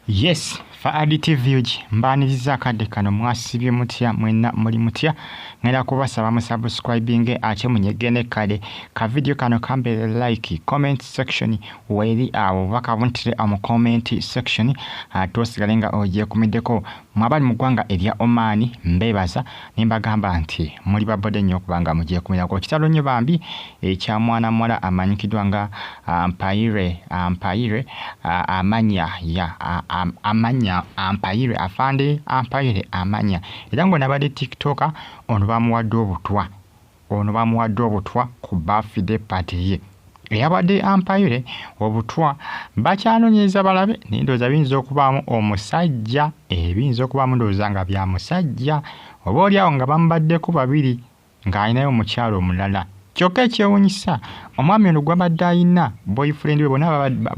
Yes, Faadi TV mbaniriza akadde kano mwasibye mutya mwenna muli mutya ngenda kubasaba mu subscribing ate munyegene kale ka video kano kambere like comment section weri awo bakabuntire mu comment section atosigalenga oje kumiddeko mwabali mu ggwanga erya Oman mbebaza nimbagamba nti muli babode nnyo kubanga mujje kumirako kitalo nnyo bambi ekya mwana mwala amanyikidwa nga Ampaire amanya ya Ampaire afande Ampaire amanya era ngo nabade TikToker ono bamuwadde obutwa ku birthday party ye eyabadde Ampaire obutwa bakyanonyeza balabe nindoza binzo okubaamu omusajja ebinzo okubaamu ndoza nga bya musajja oba oliawo nga bambaddeko babiri ng'alinayo omukyalo omulala kyokka ekyewuunyisa omwami ono gwabadde ayina boyfriend we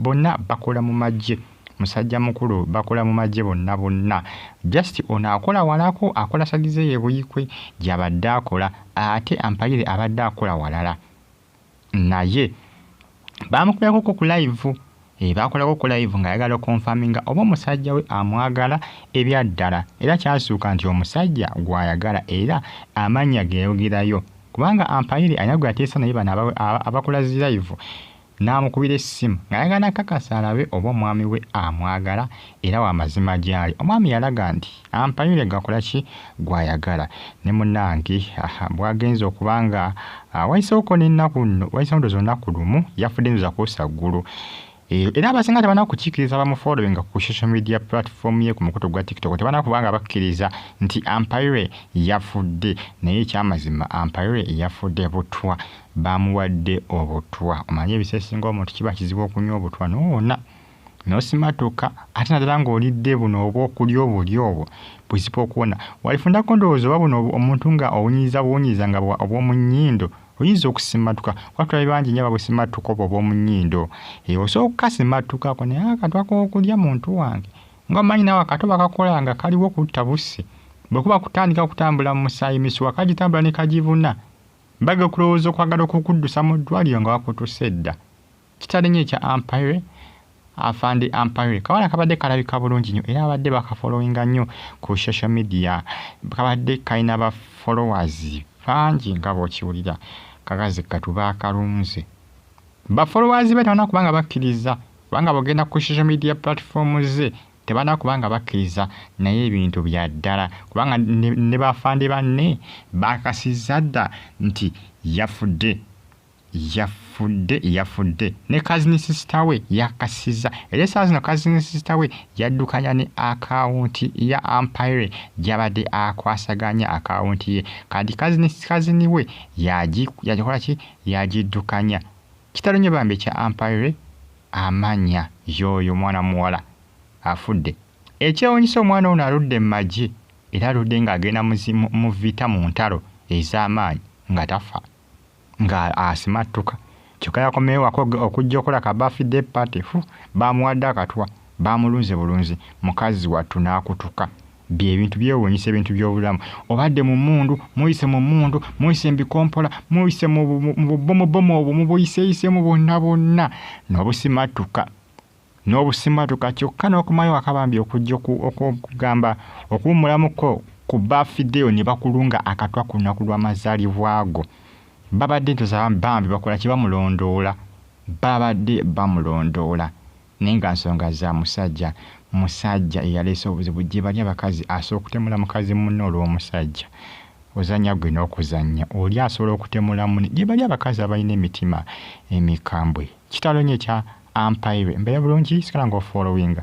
bonna bakola mu magye musajja mukulu bakola mu magye bonna just ono akola walako akola sagize ye buyikwe gyabadde akola ate Ampaire abadde akola walala naye bamukubako ku live bakolako ku live ng'ayagala confirminga oba omusajja we amwagala ebyaddala era kyasuuka nti omusajja gw'ayagala era amanya geeyogerayo kubanga Ampaire anyagwa ateesa naye bano abakola zi live n'amukubira essimu ng'ayagala kakasa alabe oba omwami we amwagala era w'amazima gyali omwami yalaga nti Ampaire gakola ki gw'ayagala ne munnange bwagenza okubanga wayiseeko n'ennaku nno wayiseeko ndoza olunaku lumu yafudde ndoza kuusa ggulu era abasinga tebana kukiikiriza bamufollowinga ku social media platform ye ku mukutu gwa TikTok tebana kubanga bakkiriza nti Ampaire yafudde naye ekyamazima Ampaire yafudde butwa bamuwadde obutwa omanye ebisesinga omuntu kiba kizibu okunywa obutwa noona nosimatuka ate naddala ng'olidde buno oba okulya obuli obwo buzibu okuwona walifundako ndowooza oba buno omuntu nga owunyiza nga obw'omunnyindo oyinza okusimatuka watulabe bangi nnyo babusimatuka obwo obw'omunnyindo osobola okukasimatukako naye akatwako okulya muntu wange ng'omanyi nawe akato bakakola nga kaliwo kutta busi bwekuba kutandika kutambula mu musaayi misuwa kagitambula ne kagibuna baga okulowooza okwagala okukuddusa mu ddwaliro nga wakutuse dda kitale nnyo ekya Ampaire afande Ampaire kawala kabadde kalabika bulungi nnyo era abadde bakafollowinga nnyo ku social media kabadde kalina ba followers bangi nga bw'okiwulira kagazi katuba akalunze ba followers be tebana kubanga bakkiriza kubanga bw'ogenda ku social media platform ze tebana kubanga bakkiriza naye ebintu bya ddala kubanga ne bafande banne bakasizza dda nti yafudde ne cousin sister we yakasiza era saa zino cousin sister we yaddukanya ne akawunti ya Ampaire gyabadde akwasaganya akawunti ye kati cousin we yagikola ki yagiddukanya kitalo nnyo bambi ekya Ampaire amanya yoyo mwana muwala afudde ekyewuunyisa omwana ono aludde mu magye era aludde ng'agenda mu vita mu ntalo ez'amaanyi nga tafa nga asimatuka kyokka yakomewo okujja okola ka birthday party bamuwadde akatwa bamulunze bulunzi mukazi wattu n'akutuka byebintu byewuunyisa ebintu by'obulamu obadde mu mmundu muyise embikompola muyise mu bubomobomo obwo mubuyiseeyisemu bonna n'obusimatuka kyokka n'okumayo akabambi okujja okugamba okuwummulamuko ku birthday ne bakulunga akatwa ku lunaku lw'amazaalibwago babadde ntoza bambi bakola kye bamulondoola naye nga nsonga za musajja eyaleese obuzibu gye bali abakazi asobola okutemula mukazi munne olw'omusajja ozanya gwe n'okuzanya oli asobola okutemula munne gye bali abakazi abalina emitima emikambwe kitalo nnyo ekya Ampaire mbeera bulungi sikala ng'ofollowinga